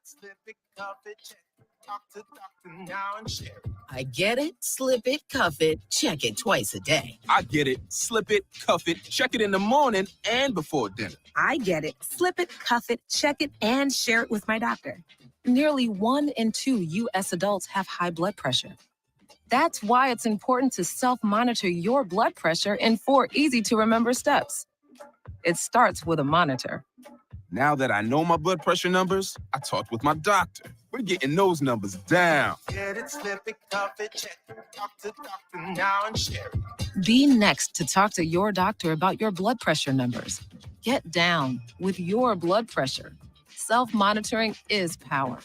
Slip it, cuff it, check it. Talk to doctor now and share it. I get it, slip it, cuff it, check it twice a day. I get it, slip it, cuff it, check it in the morning and before dinner. I get it, slip it, cuff it, check it, and share it with my doctor. Nearly 1 in 2 U.S. adults have high blood pressure. That's why it's important to self-monitor your blood pressure in 4 easy-to-remember steps. It starts with a monitor. Now that I know my blood pressure numbers, I talked with my doctor. We're getting those numbers down. Get it, slip it, cuff it, check it. Talk to doctor now and share it. Be next to talk to your doctor about your blood pressure numbers. Get down with your blood pressure. Self-monitoring is power.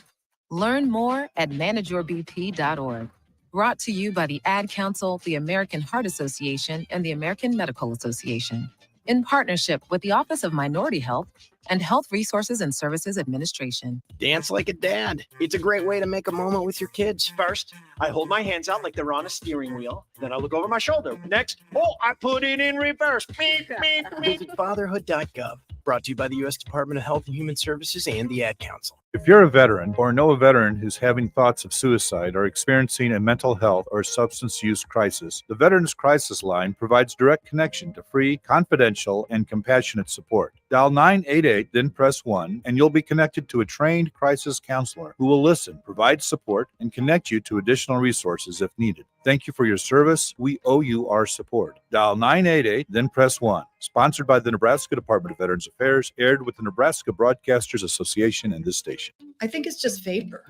Learn more at manageyourbp.org. Brought to you by the Ad Council, the American Heart Association, and the American Medical Association, in partnership with the Office of Minority Health and Health Resources and Services Administration. Dance like a dad. It's a great way to make a moment with your kids. First, I hold my hands out like they're on a steering wheel. Then I look over my shoulder. Next, I put it in reverse. Beep, beep, beep. Visit fatherhood.gov. Brought to you by the U.S. Department of Health and Human Services and the Ad Council. If you're a veteran or know a veteran who's having thoughts of suicide or experiencing a mental health or substance use crisis, the Veterans Crisis Line provides direct connection to free, confidential, and compassionate support. Dial 988, then press 1, and you'll be connected to a trained crisis counselor who will listen, provide support, and connect you to additional resources if needed. Thank you for your service. We owe you our support. Dial 988, then press 1. Sponsored by the Nebraska Department of Veterans Affairs, aired with the Nebraska Broadcasters Association and this station. I think it's just vapor.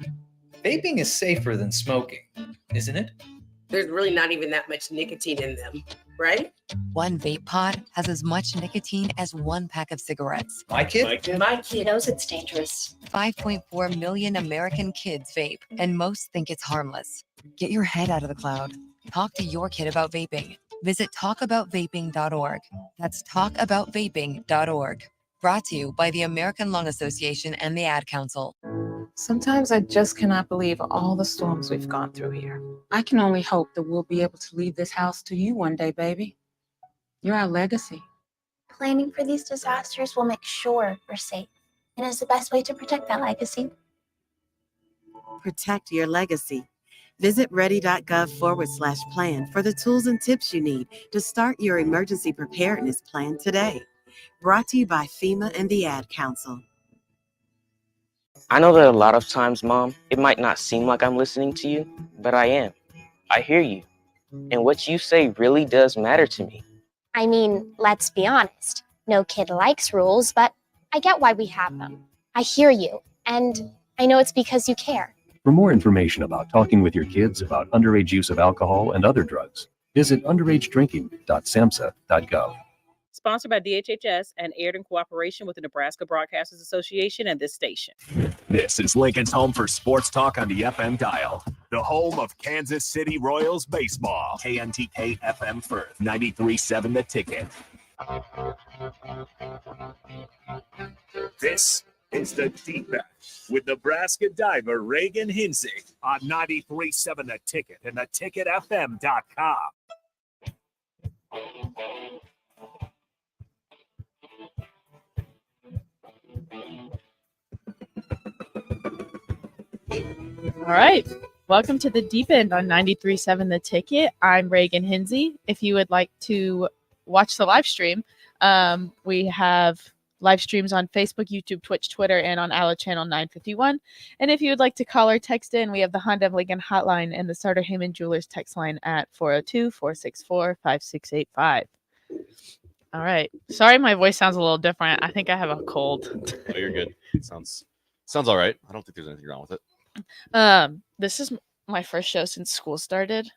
Vaping is safer than smoking, isn't it? There's really not even that much nicotine in them, right? One vape pod has as much nicotine as 1 pack of cigarettes. My kid knows it's dangerous. 5.4 million American kids vape, and most think it's harmless. Get your head out of the cloud. Talk to your kid about vaping. Visit talkaboutvaping.org. That's talkaboutvaping.org. Brought to you by the American Lung Association and the Ad Council. Sometimes I just cannot believe all the storms we've gone through here. I can only hope that we'll be able to leave this house to you one day, baby. You're our legacy. Planning for these disasters will make sure we're safe, and is the best way to protect that legacy. Protect your legacy. Visit ready.gov/plan for the tools and tips you need to start your emergency preparedness plan today. Brought to you by FEMA and the Ad Council. I know that a lot of times, Mom, it might not seem like I'm listening to you, but I am. I hear you. And what you say really does matter to me. I mean, let's be honest. No kid likes rules, but I get why we have them. I hear you, and I know it's because you care. For more information about talking with your kids about underage use of alcohol and other drugs, visit underagedrinking.samhsa.gov. Sponsored by DHHS and aired in cooperation with the Nebraska Broadcasters Association and this station. This is Lincoln's home for sports talk on the FM dial. The home of Kansas City Royals baseball. KNTK FM Firth, 93.7 The Ticket. This is the Deep End with Nebraska diver Reagan Hinzig on 93.7 The Ticket and theticketfm.com. All right. Welcome to the Deep End on 93.7 The Ticket. I'm Reagan Hinsey. If you would like to watch the live stream, we have live streams on Facebook, YouTube, Twitch, Twitter, and on ALA Channel 951. And if you would like to call or text in, we have the Honda of Lincoln hotline and the Starter Heyman Jewelers text line at 402-464-5685. All right. Sorry my voice sounds a little different. I think I have a cold. Oh, you're good. It sounds all right. I don't think there's anything wrong with it. This is my first show since school started.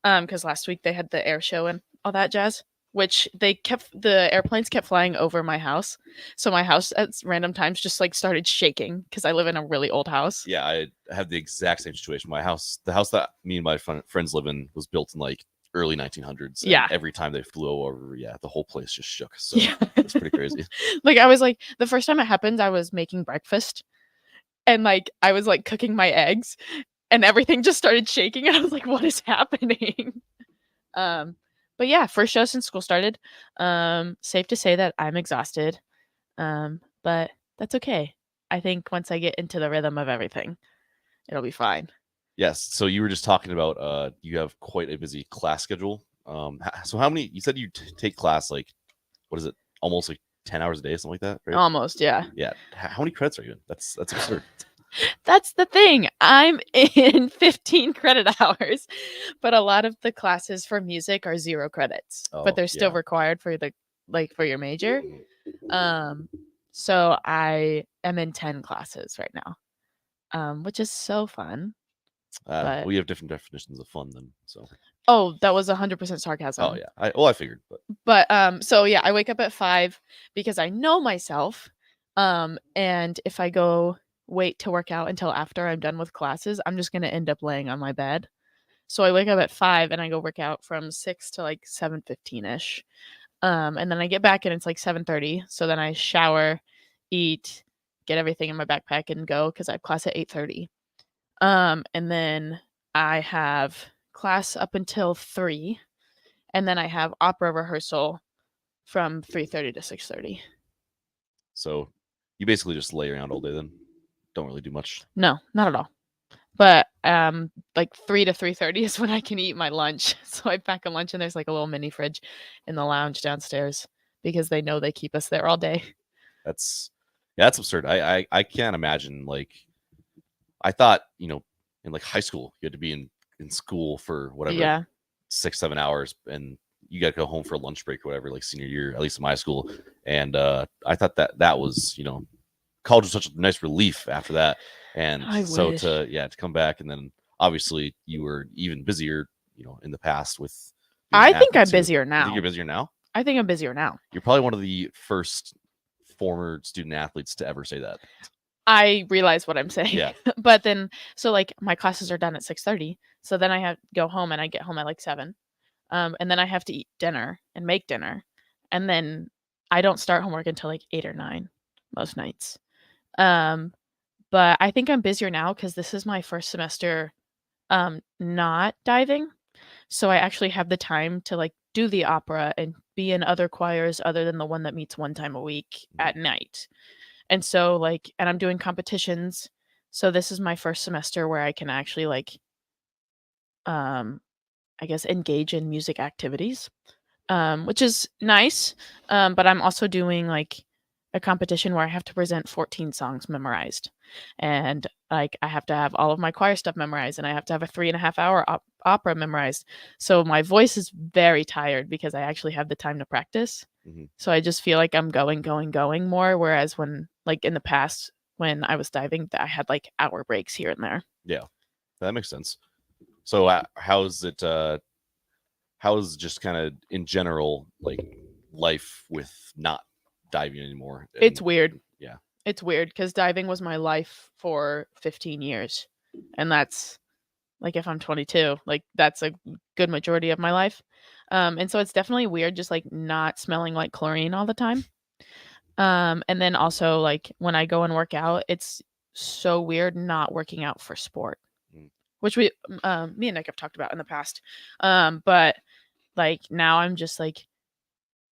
Because last week they had the air show and all that jazz, which the airplanes kept flying over my house. So my house at random times just like started shaking because I live in a really old house. Yeah, I have the exact same situation. My house, the house that me and my friends live in, was built in like early 1900s. Yeah. Every time they flew over, the whole place just shook. So it's pretty crazy. Like I was like, the first time it happened, I was making breakfast. And like I was like cooking my eggs and everything just started shaking. And I was like, what is happening? But yeah, first show since school started. Safe to say that I'm exhausted. But that's okay. I think once I get into the rhythm of everything, it'll be fine. Yes. So you were just talking about you have quite a busy class schedule. So how many? You said you take class like, what is it? Almost like 10 hours a day, something like that, right? Almost, yeah. Yeah. How many credits are you in? That's absurd. That's the thing. I'm in 15 credit hours, but a lot of the classes for music are 0 credits, but they're still required for for your major. So I am in 10 classes right now, which is so fun. But We have different definitions of fun then. So. Oh, that was 100% sarcasm. Oh yeah. I figured, But so yeah, I wake up at 5 because I know myself. And if I go wait to work out until after I'm done with classes, I'm just gonna end up laying on my bed. So I wake up at 5 and I go work out from 6 to like 7:15ish. And then I get back and it's like 7:30. So then I shower, eat, get everything in my backpack and go because I have class at 8:30. And then I have class up until 3, and then I have opera rehearsal from 3:30 to 6:30. So you basically just lay around all day then? Don't really do much? No, not at all. But like 3 to 3:30 is when I can eat my lunch. So I pack a lunch and there's like a little mini fridge in the lounge downstairs because they know they keep us there all day. That's absurd. I can't imagine, like, I thought, in like high school you had to be in school for whatever 6-7 hours and you got to go home for a lunch break or whatever, like senior year, at least in my school. And I thought that was, college was such a nice relief after that. And so to come back, and then obviously you were even busier, in the past with. I think I'm busier now. You think you're busier now? I think I'm busier now. You're probably one of the first former student athletes to ever say that. I realize what I'm saying. Yeah. But then, so like my classes are done at 6:30. So then I have to go home and I get home at like 7. And then I have to eat dinner and make dinner. And then I don't start homework until like 8 or 9 most nights. But I think I'm busier now because this is my first semester not diving. So I actually have the time to like do the opera and be in other choirs other than the one that meets 1 time a week at night. And so like, and I'm doing competitions. So this is my first semester where I can actually like, I guess, engage in music activities, which is nice. But I'm also doing like a competition where I have to present 14 songs memorized. And like, I have to have all of my choir stuff memorized and I have to have a 3.5-hour opera memorized. So my voice is very tired because I actually have the time to practice. Mm-hmm. So I just feel like I'm going more. Whereas when like in the past, when I was diving, I had like hour breaks here and there. Yeah, that makes sense. So how's just kind of in general, like life with not diving anymore? It's weird. Yeah. It's weird because diving was my life for 15 years. And that's like, if I'm 22, like that's a good majority of my life. And so it's definitely weird just like not smelling like chlorine all the time. And then also like when I go and work out, it's so weird not working out for sport, which me and Nick have talked about in the past. But like now I'm just like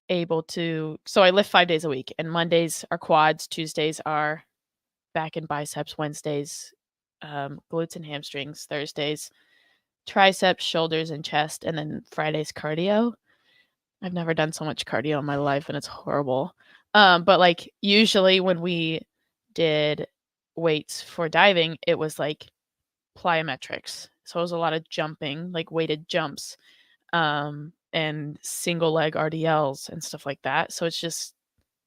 able to, so I lift 5 days a week and Mondays are quads, Tuesdays are back and biceps, Wednesdays, glutes and hamstrings, Thursdays, triceps, shoulders and chest, and then Fridays cardio. I've never done so much cardio in my life and it's horrible. But like usually when we did weights for diving, it was like plyometrics. So it was a lot of jumping, like weighted jumps, and single leg RDLs and stuff like that. So it's just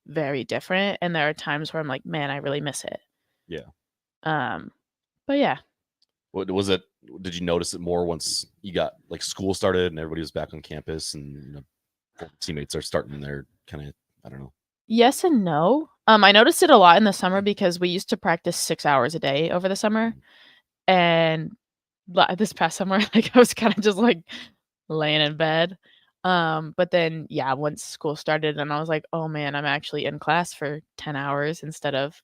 very different. And there are times where I'm like, man, I really miss it. Yeah. But yeah. What was it? Did you notice it more once you got like school started and everybody was back on campus and teammates are starting their kind of, I don't know. Yes and no. I noticed it a lot in the summer because we used to practice 6 hours a day over the summer. And this past summer, like I was kind of just like laying in bed. But then, yeah, once school started and I was like, oh man, I'm actually in class for 10 hours instead of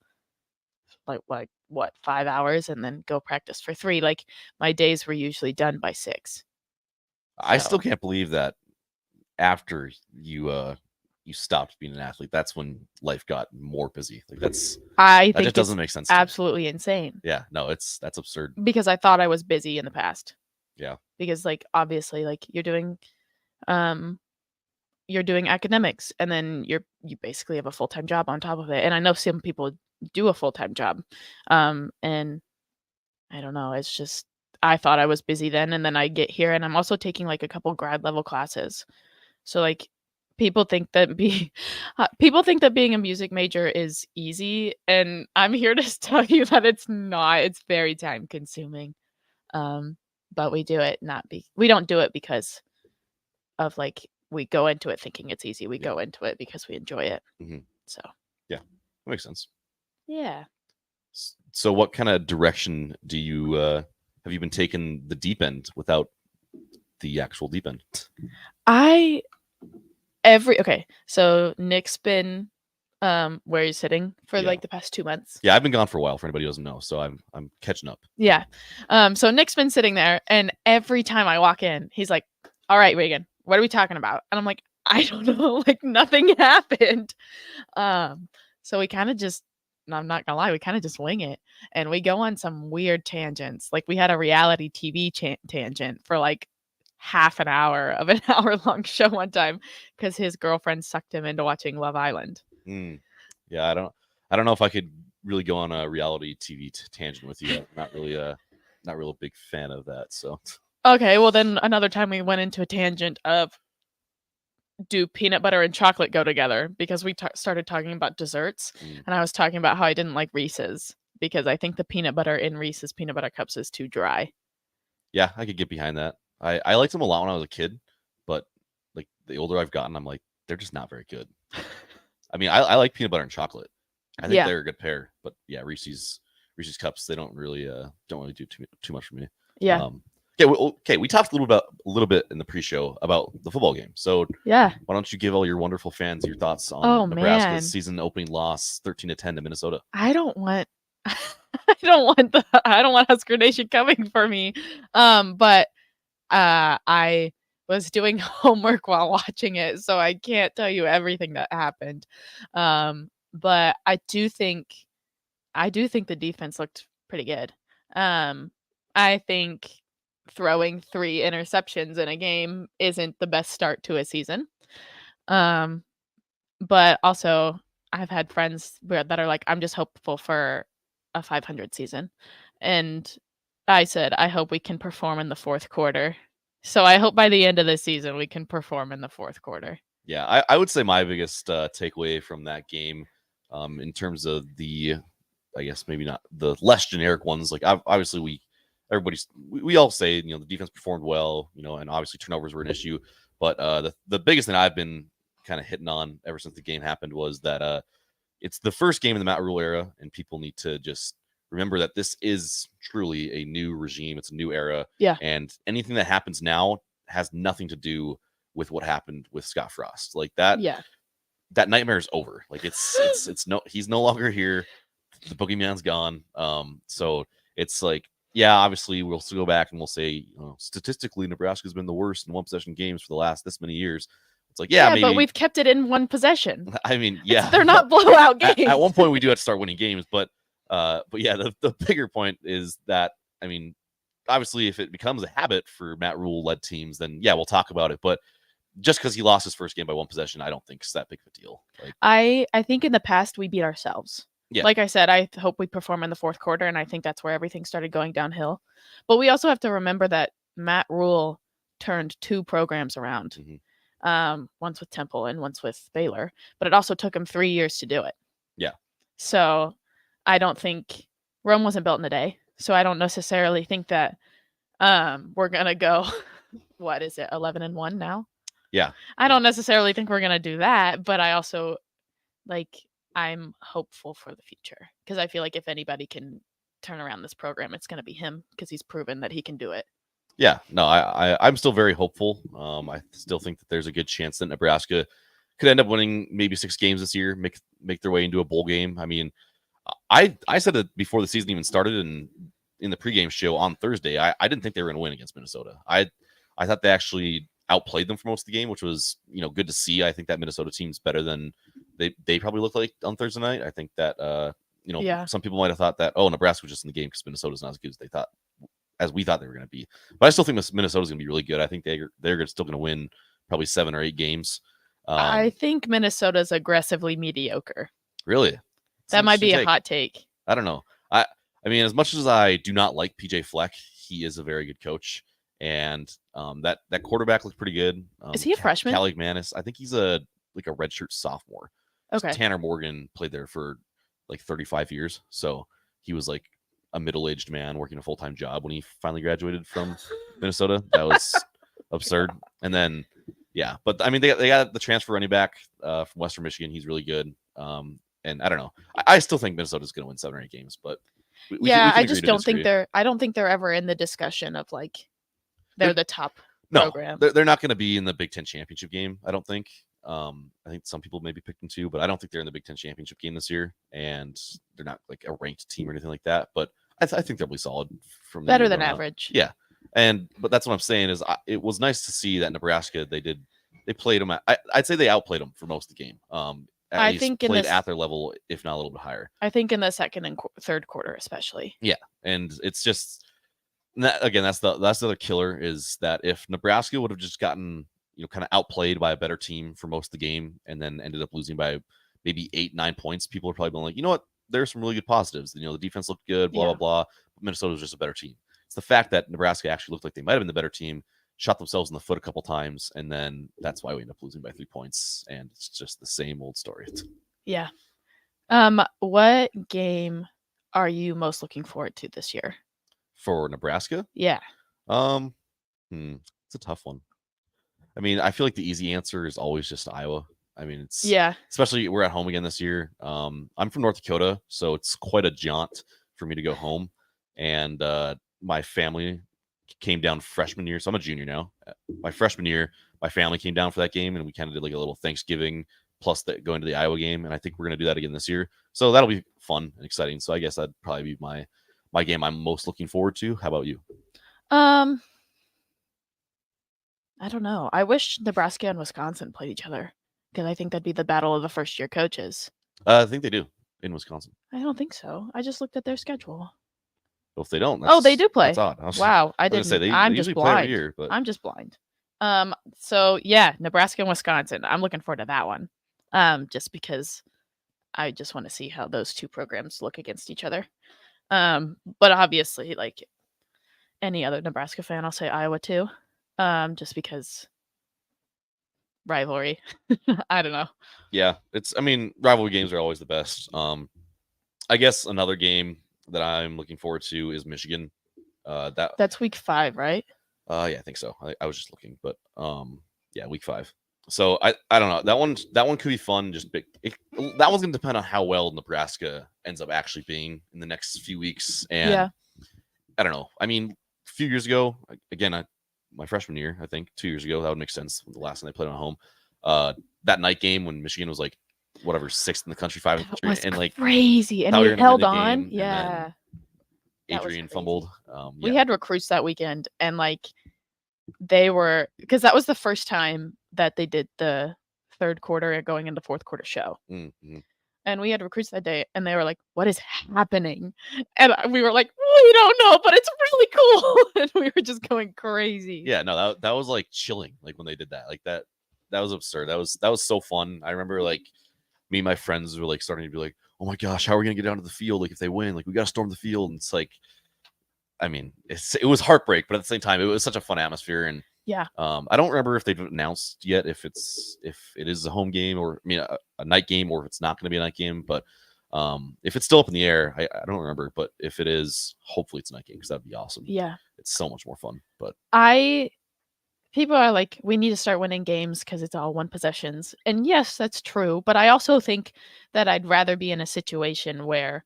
like what, 5 hours and then go practice for 3. Like my days were usually done by 6. I still can't believe that after you you stopped being an athlete. That's when life got more busy. Like that think just it's doesn't make sense to me. absolutely insane. Yeah, no, that's absurd. Because I thought I was busy in the past. Yeah. Because like obviously like you're doing academics and then you basically have a full-time job on top of it. And I know some people do a full-time job. And I don't know, it's just I thought I was busy then, and then I get here and I'm also taking like a couple grad level classes. So like people think that being a music major is easy, and I'm here to tell you that it's not. It's very time consuming. But we do it we don't do it because of like we go into it thinking it's easy. We go into it because we enjoy it. So yeah, that makes sense. Yeah. So what kind of direction do you have you been taking the deep end without the actual deep end? So Nick's been where he's sitting for like the past 2 months. Yeah, I've been gone for a while for anybody who doesn't know, so I'm catching up. Yeah. So Nick's been sitting there, and every time I walk in, he's like, "All right, Reagan, what are we talking about?" And I'm like, "I don't know, like nothing happened." So we kind of just, I'm not gonna lie, we kind of just wing it, and we go on some weird tangents. Like we had a reality TV tangent for like half an hour of an hour-long show one time because his girlfriend sucked him into watching Love Island. Yeah, I don't know if I could really go on a reality TV tangent with you. I'm not really a big fan of that. So okay, well then another time we went into a tangent of do peanut butter and chocolate go together, because we started talking about desserts, and I was talking about how I didn't like Reese's because I think the peanut butter in Reese's peanut butter cups is too dry. Yeah, I could get behind that. I liked them a lot when I was a kid, but like the older I've gotten, I'm like, they're just not very good. I mean, I like peanut butter and chocolate. I think they're a good pair, but yeah, Reese's cups, they don't really do too much for me. Yeah. Okay, we talked a little bit in the pre-show about the football game. So yeah, why don't you give all your wonderful fans your thoughts on Nebraska's season opening loss 13-10 to Minnesota? I don't want Husker Nation coming for me. But I was doing homework while watching it, so I can't tell you everything that happened. But I do think the defense looked pretty good. I think throwing 3 interceptions in a game isn't the best start to a season. But also I've had friends that are like, I'm just hopeful for a 500 season. And I said, I hope we can perform in the fourth quarter. So I hope by the end of the season, we can perform in the fourth quarter. Yeah, I would say my biggest takeaway from that game, in terms of I guess maybe not the less generic ones. Like obviously we all say, the defense performed well, and obviously turnovers were an issue. But the biggest thing I've been kind of hitting on ever since the game happened was that it's the first game in the Matt Rule era, and people need to just remember that this is truly a new regime. It's a new era. Yeah. And anything that happens now has nothing to do with what happened with Scott Frost. Like that. Yeah. That nightmare is over. Like he's no longer here. The boogeyman's gone. So it's like, yeah, obviously we'll still go back and we'll say, statistically, Nebraska's been the worst in one possession games for the last this many years. It's like, yeah, maybe, but we've kept it in one possession. I mean, yeah, they're not blowout games. At one point, we do have to start winning games, but yeah, the bigger point is that, I mean, obviously, if it becomes a habit for Matt Rule-led teams, then yeah, we'll talk about it. But just because he lost his first game by one possession, I don't think it's that big of a deal. Like, I think in the past we beat ourselves. Yeah. Like I said, I hope we perform in the fourth quarter, and I think that's where everything started going downhill. But we also have to remember that Matt Rule turned 2 programs around, once with Temple and once with Baylor. But it also took him 3 years to do it. Yeah. So I don't think Rome wasn't built in a day. So I don't necessarily think that we're gonna go. What is it, 11-1 now? Yeah. I don't necessarily think we're gonna do that, but I also I'm hopeful for the future because I feel like if anybody can turn around this program, it's gonna be him because he's proven that he can do it. Yeah, no, I'm still very hopeful. I still think that there's a good chance that Nebraska could end up winning maybe 6 games this year, make their way into a bowl game. I mean, I said it before the season even started, and in the pregame show on Thursday, I didn't think they were going to win against Minnesota. I thought they actually, outplayed them for most of the game, which was, good to see. I think that Minnesota team's better than they probably looked like on Thursday night. I think that, some people might have thought that, Nebraska was just in the game because Minnesota's not as good as we thought they were going to be. But I still think Minnesota's going to be really good. I think they're still going to win probably 7 or 8 games. I think Minnesota's aggressively mediocre. Really? That might be a hot take. I don't know. I mean, as much as I do not like PJ Fleck, he is a very good coach. And that quarterback looked pretty good. Is he a freshman? Callie McManus. I think he's a redshirt sophomore. Okay. Tanner Morgan played there for like 35 years. So he was like a middle-aged man working a full-time job when he finally graduated from Minnesota. That was absurd. And then, yeah. But, I mean, they got the transfer running back from Western Michigan. He's really good. And I don't know. I still think Minnesota's going to win 7 or 8 games. But I just don't think I don't think they're ever in the discussion of like they're the top program. They're not going to be in the Big Ten championship game, I don't think. I think some people maybe picked them too, but I don't think they're in the Big Ten championship game this year, and they're not like a ranked team or anything like that. But I think they'll be solid from better than average. Yeah, but that's what I'm saying is it was nice to see that Nebraska they played them. I'd say they outplayed them for most of the game. I think played at their level, if not a little bit higher. I think in the second and third quarter, especially. Yeah, and it's just again that's the other killer is that if Nebraska would have just gotten kind of outplayed by a better team for most of the game and then ended up losing by maybe 8-9 points, people are probably been like, you know what, there's some really good positives. The defense looked good, blah blah blah. But Minnesota was just a better team. It's the fact that Nebraska actually looked like they might have been the better team, shot themselves in the foot a couple times, and then that's why we end up losing by 3 points. And it's just the same old story. Yeah. What game are you most looking forward to this year? For Nebraska? Yeah. It's a tough one. I mean, I feel like the easy answer is always just Iowa. I mean, it's especially we're at home again this year. I'm from North Dakota, so it's quite a jaunt for me to go home. And my family came down freshman year, so I'm a junior now. My freshman year, my family came down for that game, and we kind of did like a little Thanksgiving plus going to the Iowa game, and I think we're going to do that again this year. So that'll be fun and exciting. So I guess that'd probably be my game I'm most looking forward to. How about you? I don't know. I wish Nebraska and Wisconsin played each other because I think that'd be the battle of the first-year coaches. I think they do in Wisconsin. I don't think so. I just looked at their schedule. Well, if they don't, they do play. That's odd. Wow, I didn't. Say, I'm they just usually blind. play every year, but I'm just blind. So yeah, Nebraska and Wisconsin. I'm looking forward to that one. Just because I just want to see how those two programs look against each other. But obviously, like any other Nebraska fan, I'll say Iowa too. Just because rivalry. I don't know. Yeah, rivalry games are always the best. I guess another game that I'm looking forward to is Michigan. That's week 5, right? Yeah, I think so. I was just looking, but yeah, week 5. So I don't know. That one could be fun. That one's gonna depend on how well Nebraska ends up actually being in the next few weeks. And I don't know. I mean, a few years ago, again, my freshman year, I think 2 years ago, that would make sense. The last time they played at home, that night game when Michigan was like whatever 6th in the country, 5th in the country, and like crazy, and he held on. Yeah, Adrian fumbled. We had recruits that weekend, and like they were because that was the first time that they did the third quarter and going into fourth quarter show. Mm-hmm. And we had recruits that day, and they were like, "What is happening?" And we were like, "We don't know, but it's really cool." And we were just going crazy. Yeah, no, that was like chilling. Like when they did that, like that was absurd. That was so fun. I remember like me and my friends were like starting to be like, "Oh my gosh, how are we gonna get down to the field? Like if they win, like we gotta storm the field." And it's like, I mean, it was heartbreak, but at the same time, it was such a fun atmosphere. And yeah, I don't remember if they've announced yet if it is a home game or a night game or if it's not going to be a night game. But if it's still up in the air, I don't remember. But if it is, hopefully it's a night game because that'd be awesome. Yeah, it's so much more fun. But people are like, we need to start winning games because it's all one possessions, and yes, that's true. But I also think that I'd rather be in a situation where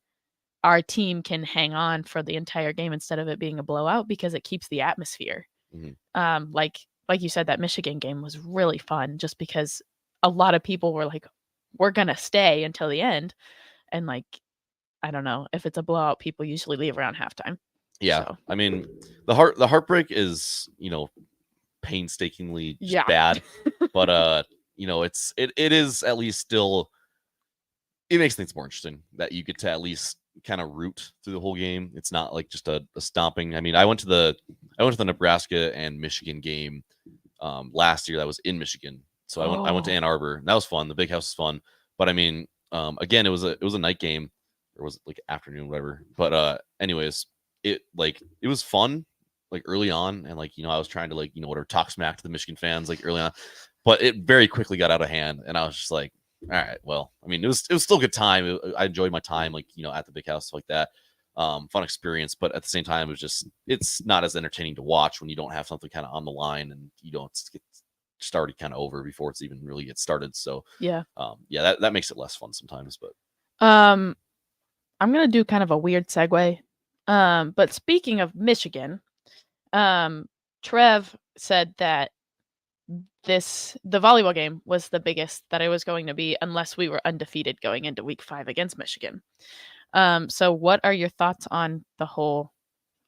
our team can hang on for the entire game instead of it being a blowout because it keeps the atmosphere. Mm-hmm. Like you said, that Michigan game was really fun just because a lot of people were like, we're gonna stay until the end, and like I don't know, if it's a blowout, people usually leave around halftime. Yeah, so. I mean the heartbreak is painstakingly just Yeah. bad. But you know, it is at least still, it makes things more interesting that you get to at least kind of root through the whole game. It's not like just a stomping. I mean, I went to the Nebraska and Michigan game last year that was in Michigan. So I went to Ann Arbor. And that was fun. The big house was fun. But I mean, again, it was a night game, or was it like afternoon, whatever. But anyways, it was fun like early on, and like, you know, I was trying to, like, you know, whatever, talk smack to the Michigan fans like early on, but it very quickly got out of hand, and I was just like, all right, well, I mean, it was still a good time. I enjoyed my time, like, you know, at the big house, stuff like that. Fun experience, but at the same time, it's not as entertaining to watch when you don't have something kind of on the line, and you don't get started kind of over before it's even really get started. So Yeah. That makes it less fun sometimes. But I'm gonna do kind of a weird segue. But speaking of Michigan, Trev said that the volleyball game was the biggest that it was going to be unless we were undefeated going into week 5 against Michigan. So what are your thoughts on the whole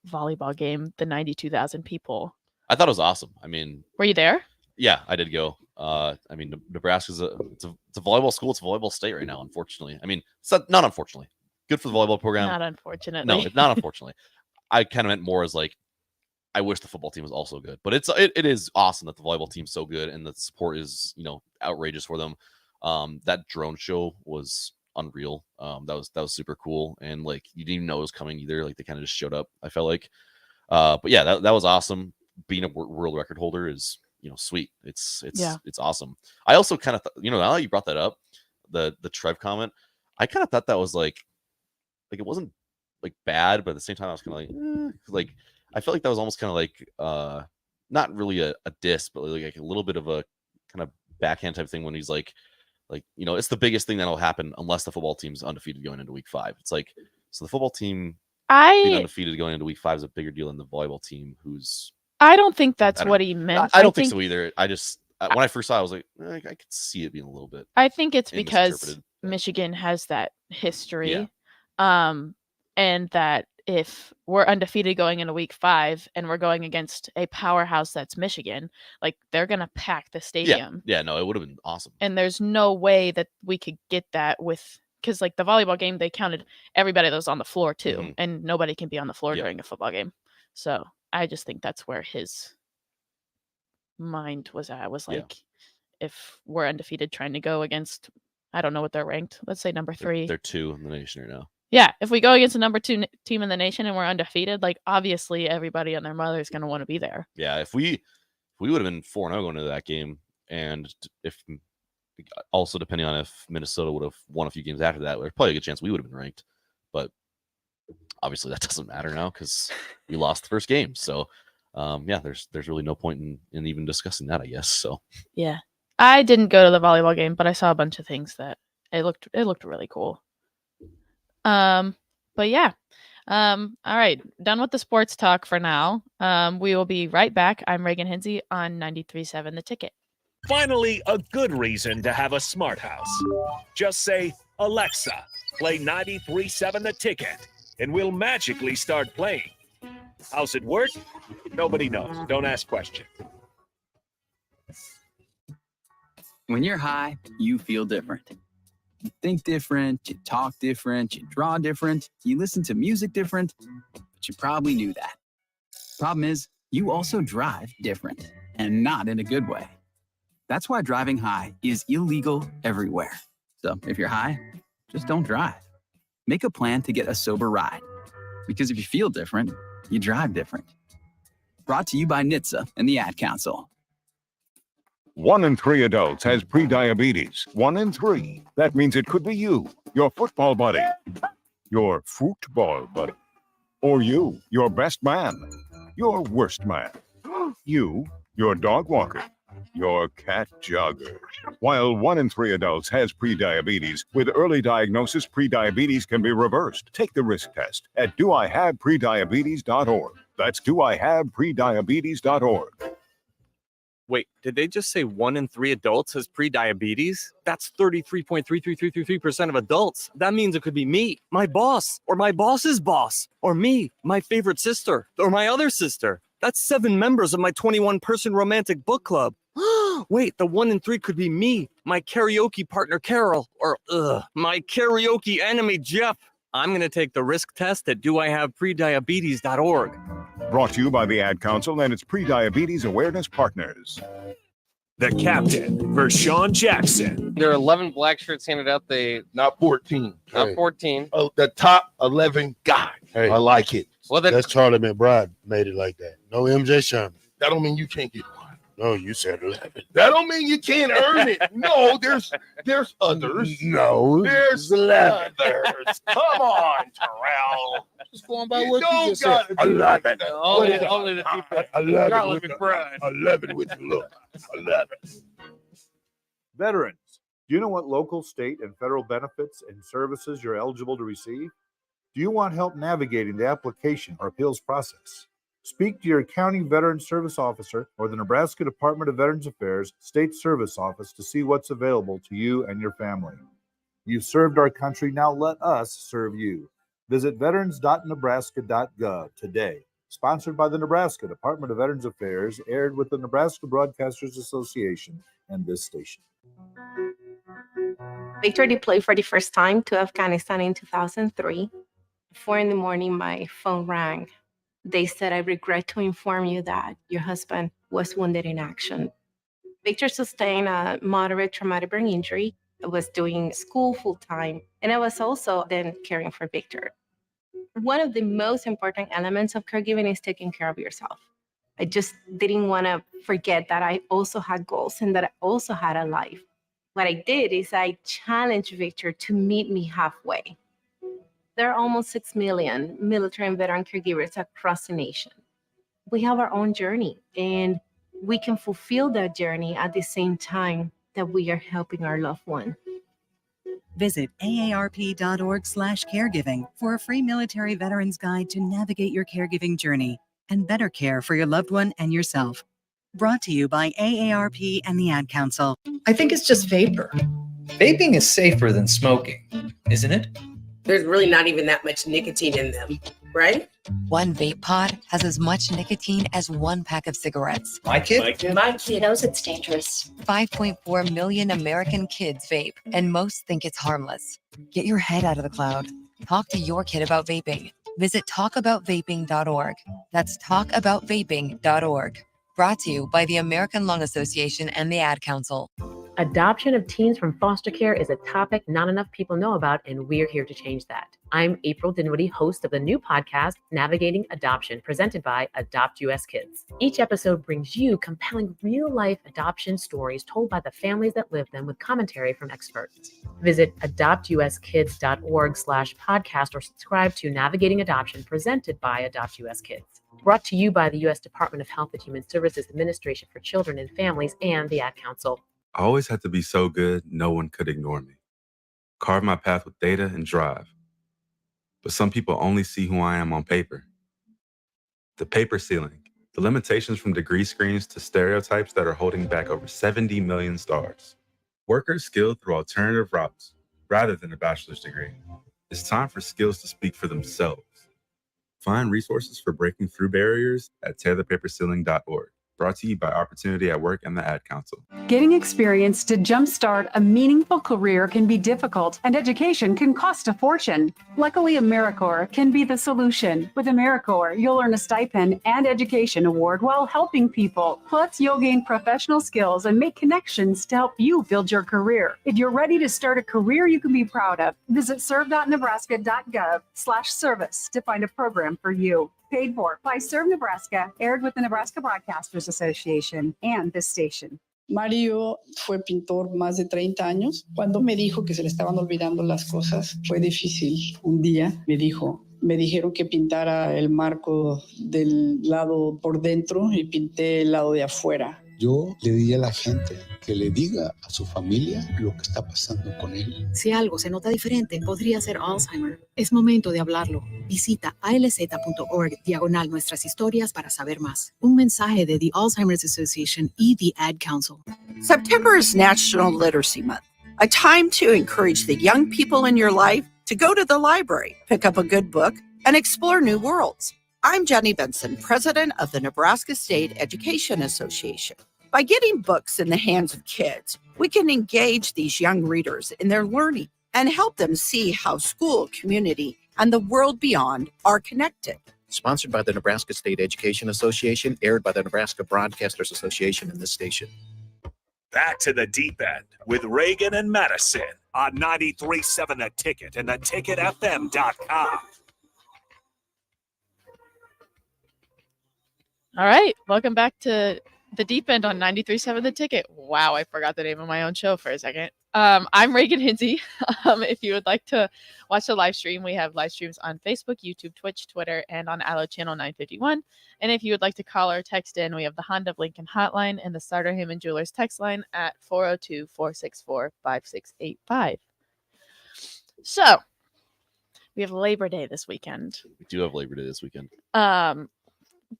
volleyball game, the 92,000 people? I thought it was awesome. I mean, Were you there? yeah, I did go. I mean, Nebraska's it's a volleyball school. It's a volleyball state right now, unfortunately. I mean, it's not unfortunately. Good for the volleyball program. Not unfortunately. No, it's not unfortunately. I kind of meant more as like, I wish the football team was also good, but it is awesome that the volleyball team's so good and the support is, you know, outrageous for them. That drone show was unreal. That was super cool, and like, you didn't even know it was coming either. Like, they kind of just showed up, I felt like. But yeah, that was awesome. Being a world record holder is, you know, sweet. It's awesome. I also kind of you know, now that you brought that up, the Trev comment, I kind of thought that was like it wasn't like bad, but at the same time I was kind of like I felt like that was almost kind of like not really a diss, but like a little bit of a kind of backhand type thing when he's like, you know, it's the biggest thing that'll happen unless the football team's undefeated going into week 5. It's like, so the football team being undefeated going into week 5 is a bigger deal than the volleyball team who's. I don't think that's what he meant. I don't think so either. I just when I first saw it, I was like, I could see it being a little bit. I think it's because misinterpreted. Michigan has that history. Yeah. And that if we're undefeated going into week 5 and we're going against a powerhouse that's Michigan, like, they're going to pack the stadium. Yeah, no, it would have been awesome. And there's no way that we could get that because like the volleyball game, they counted everybody that was on the floor too. Mhm. And nobody can be on the floor Yeah. during a football game. So I just think that's where his mind was at, was Yeah. like, if we're undefeated trying to go against, I don't know what they're ranked. Let's say number 3. They're 2 in the nation right now. Yeah, if we go against the number 2 team in the nation and we're undefeated, like, obviously everybody and their mother is going to want to be there. Yeah, if we would have been 4-0 going into that game, and if also depending on if Minnesota would have won a few games after that, there's probably a good chance we would have been ranked. But obviously that doesn't matter now because we lost the first game. So yeah, there's really no point in even discussing that, I guess. So Yeah. I didn't go to the volleyball game, but I saw a bunch of things that it looked really cool. But yeah. All right, done with the sports talk for now. We will be right back. I'm Reagan Hinsey on 93.7 The Ticket. Finally, a good reason to have a smart house. Just say, Alexa, play 93.7 The Ticket, and we'll magically start playing. How's it work? Nobody knows. Don't ask questions. When you're high, you feel different. You think different, you talk different, you draw different, you listen to music different, but you probably knew that. Problem is, you also drive different, and not in a good way. That's why driving high is illegal everywhere. So if you're high, just don't drive. Make a plan to get a sober ride. Because if you feel different, you drive different. Brought to you by NHTSA and the Ad Council. 1 in 3 adults has prediabetes. 1 in 3. That means it could be you, your football buddy, your football buddy, or you, your best man, your worst man, you, your dog walker, your cat jogger. While 1 in 3 adults has prediabetes, with early diagnosis, prediabetes can be reversed. Take the risk test at doihaveprediabetes.org. That's doihaveprediabetes.org. Wait, did they just say 1 in 3 adults has prediabetes? That's 33.33333% of adults. That means it could be me, my boss, or my boss's boss, or me, my favorite sister, or my other sister. That's 7 members of my 21-person romantic book club. Wait, the 1 in 3 could be me, my karaoke partner Carol, or my karaoke enemy Jeff. I'm going to take the risk test at doihaveprediabetes.org. Brought to you by the Ad Council and its pre-diabetes awareness partners. The captain, Vershawn Jackson. There are 11 black shirts handed out. Not 14. Not Hey. 14. Oh, the top 11 guy. Hey. I like it. Well, That's Charlie McBride made it like that. No MJ Sherman. That don't mean you can't get one. No, you said 11. That don't mean you can't earn it. No, there's others. No, there's others. Come on, Terrell. Just going by what You you just got said. 11. Only the people. 11 Charlie with McBride. 11 with the look. 11. Veterans, do you know what local, state, and federal benefits and services you're eligible to receive? Do you want help navigating the application or appeals process? Speak to your county veteran service officer or the Nebraska Department of Veterans Affairs State Service Office to see what's available to you and your family. You've served our country, now let us serve you. Visit veterans.nebraska.gov today. Sponsored by the Nebraska Department of Veterans Affairs, aired with the Nebraska Broadcasters Association and this station. Victor deployed for the first time to Afghanistan in 2003. 4 a.m, my phone rang. They said, "I regret to inform you that your husband was wounded in action." Victor sustained a moderate traumatic brain injury. I was doing school full time, and I was also then caring for Victor. One of the most important elements of caregiving is taking care of yourself. I just didn't want to forget that I also had goals and that I also had a life. What I did is I challenged Victor to meet me halfway. There are almost 6 million military and veteran caregivers across the nation. We have our own journey, and we can fulfill that journey at the same time that we are helping our loved one. Visit aarp.org/caregiving for a free military veterans guide to navigate your caregiving journey and better care for your loved one and yourself. Brought to you by AARP and the Ad Council. I think it's just vapor. Vaping is safer than smoking, isn't it? There's really not even that much nicotine in them, right? One vape pod has as much nicotine as 1 pack of cigarettes. My kid? My kid knows it's dangerous. 5.4 million American kids vape, and most think it's harmless. Get your head out of the cloud. Talk to your kid about vaping. Visit talkaboutvaping.org. That's talkaboutvaping.org. Brought to you by the American Lung Association and the Ad Council. Adoption of teens from foster care is a topic not enough people know about, and we're here to change that. I'm April Dinwiddie, host of the new podcast, Navigating Adoption, presented by Adopt US Kids. Each episode brings you compelling real-life adoption stories told by the families that live them with commentary from experts. Visit adoptuskids.org/podcast or subscribe to Navigating Adoption, presented by Adopt US Kids. Brought to you by the U.S. Department of Health and Human Services Administration for Children and Families and the Ad Council. I always had to be so good, no one could ignore me. Carve my path with data and drive. But some people only see who I am on paper. The paper ceiling, the limitations from degree screens to stereotypes that are holding back over 70 million stars. Workers skilled through alternative routes rather than a bachelor's degree. It's time for skills to speak for themselves. Find resources for breaking through barriers at tearthepaperceiling.org. Brought to you by Opportunity at Work and the Ad Council. Getting experience to jumpstart a meaningful career can be difficult, and education can cost a fortune. Luckily, AmeriCorps can be the solution. With AmeriCorps, you'll earn a stipend and education award while helping people. Plus, you'll gain professional skills and make connections to help you build your career. If you're ready to start a career you can be proud of, visit serve.nebraska.gov/service to find a program for you. Paid for by Serve Nebraska, aired with the Nebraska Broadcasters Association and this station. Mario fue pintor más de 30 años. Cuando me dijo que se le estaban olvidando las cosas, fue difícil. Un día me dijeron que pintara el marco del lado por dentro y pinté el lado de afuera. Yo le di a la gente que le diga a su familia lo que está pasando con él. Si algo se nota diferente, podría ser Alzheimer. Es momento de hablarlo. Visita alz.org/nuestras historias para saber más. Un mensaje de The Alzheimer's Association y the Ad Council. September is National Literacy Month, a time to encourage the young people in your life to go to the library, pick up a good book, and explore new worlds. I'm Jenny Benson, president of the Nebraska State Education Association. By getting books in the hands of kids, we can engage these young readers in their learning and help them see how school, community, and the world beyond are connected. Sponsored by the Nebraska State Education Association, aired by the Nebraska Broadcasters Association and this station. Back to the deep end with Reagan and Madison on 93.7 The Ticket and theticketfm.com. All right, welcome back to the deep end on 93.7 The Ticket. Wow, I forgot the name of my own show for a second. I'm Reagan Hinsey. If you would like to watch the live stream, we have live streams on Facebook, YouTube, Twitch, Twitter, and on Allo Channel 951. And if you would like to call or text in, we have the Honda of Lincoln hotline and the Starter Heyman Jewelers text line at 402-464-5685. So, we have Labor Day this weekend. We do have Labor Day this weekend.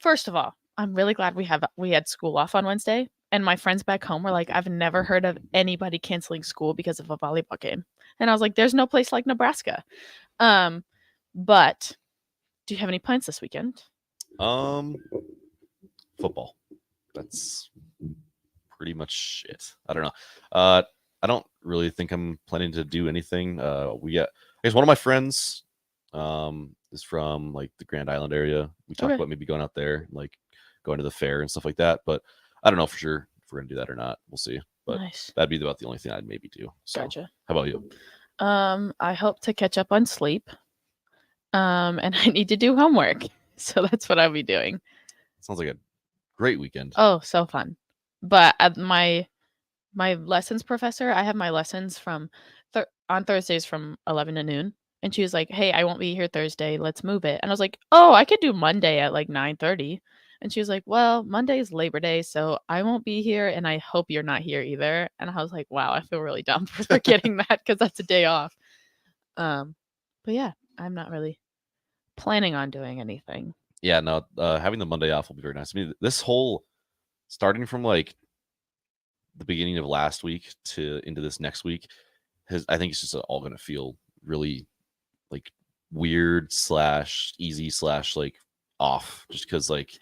First of all, I'm really glad we had school off on Wednesday, and my friends back home were like, I've never heard of anybody canceling school because of a volleyball game. And I was like, there's no place like Nebraska. But do you have any plans this weekend? Football. That's pretty much it. I don't know. I don't really think I'm planning to do anything. I guess one of my friends is from like the Grand Island area. We talked about maybe going out there, like going to the fair and stuff like that. But I don't know for sure if we're gonna do that or not. We'll see. But that'd be about the only thing I'd maybe do. So, Gotcha. How about you? I hope to catch up on sleep. And I need to do homework. So that's what I'll be doing. Sounds like a great weekend. Oh, so fun. But my lessons professor, I have my lessons from on Thursdays from 11 to noon. And she was like, hey, I won't be here Thursday. Let's move it. And I was like, oh, I could do Monday at like 9:30. And she was like, well, Monday is Labor Day, so I won't be here. And I hope you're not here either. And I was like, wow, I feel really dumb for forgetting that because that's a day off. But yeah, I'm not really planning on doing anything. Yeah, no, having the Monday off will be very nice. I mean, this whole starting from like the beginning of last week to into this next week, I think it's just all going to feel really like weird / easy / like off, just because like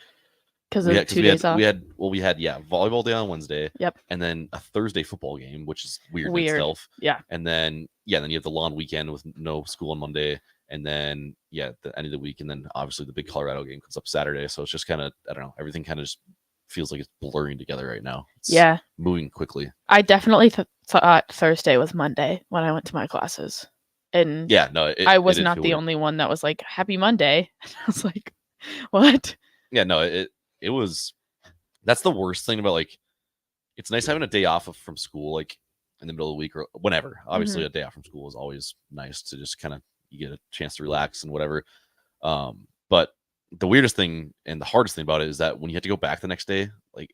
because of 2 days off. We had volleyball day on Wednesday. Yep. And then a Thursday football game, which is weird in Weird. itself. Yeah. And then you have the long weekend with no school on Monday. And then the end of the week, and then obviously the big Colorado game comes up Saturday. So it's just kind of, I don't know, everything kind of just feels like it's blurring together right now. It's moving quickly. I definitely thought Thursday was Monday when I went to my classes. And yeah, no, I was not the only one that was like, happy Monday. I was like, what? Yeah, no, it was, that's the worst thing about like, it's nice having a day off from school, like in the middle of the week or whenever. Obviously a day off from school is always nice to just kind of, you get a chance to relax and whatever. But the weirdest thing and the hardest thing about it is that when you have to go back the next day, like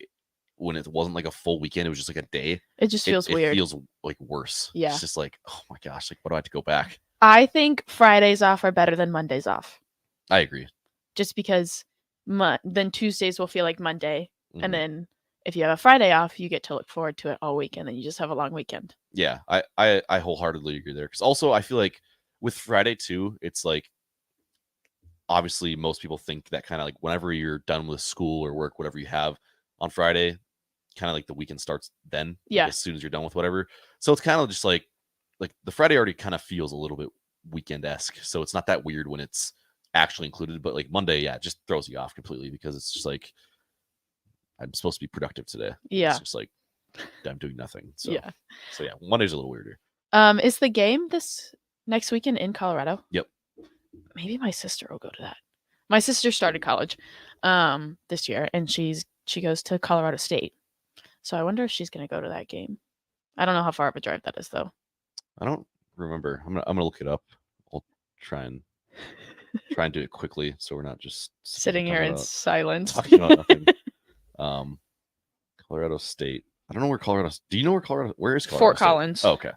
when it wasn't like a full weekend, it was just like a day. It just feels weird. It feels like worse. Yeah. It's just like, oh my gosh, like what do I have to go back? I think Fridays off are better than Mondays off. I agree. Just because then Tuesdays will feel like Monday. Mm-hmm. And then if you have a Friday off, you get to look forward to it all week. And then you just have a long weekend. Yeah, I wholeheartedly agree there. Because also I feel like with Friday too, it's like obviously most people think that kind of like whenever you're done with school or work, whatever you have on Friday, kind of like the weekend starts then. Yeah. Like as soon as you're done with whatever. So it's kind of just like the Friday already kind of feels a little bit weekend-esque. So it's not that weird when it's actually included. But like Monday, yeah, it just throws you off completely because it's just like I'm supposed to be productive today. Yeah. It's just like I'm doing nothing. So yeah. So yeah, Monday's a little weirder. Is the game this next weekend in Colorado? Yep. Maybe my sister will go to that. My sister started college this year, and she goes to Colorado State. So I wonder if she's going to go to that game. I don't know how far of a drive that is, though. I don't remember. I'm gonna look it up. I'll try and do it quickly, so we're not just sitting here in silence. Talking about nothing. Colorado State. I don't know where Colorado. Do you know where Colorado? Where is Colorado? Fort State? Collins. Oh, okay.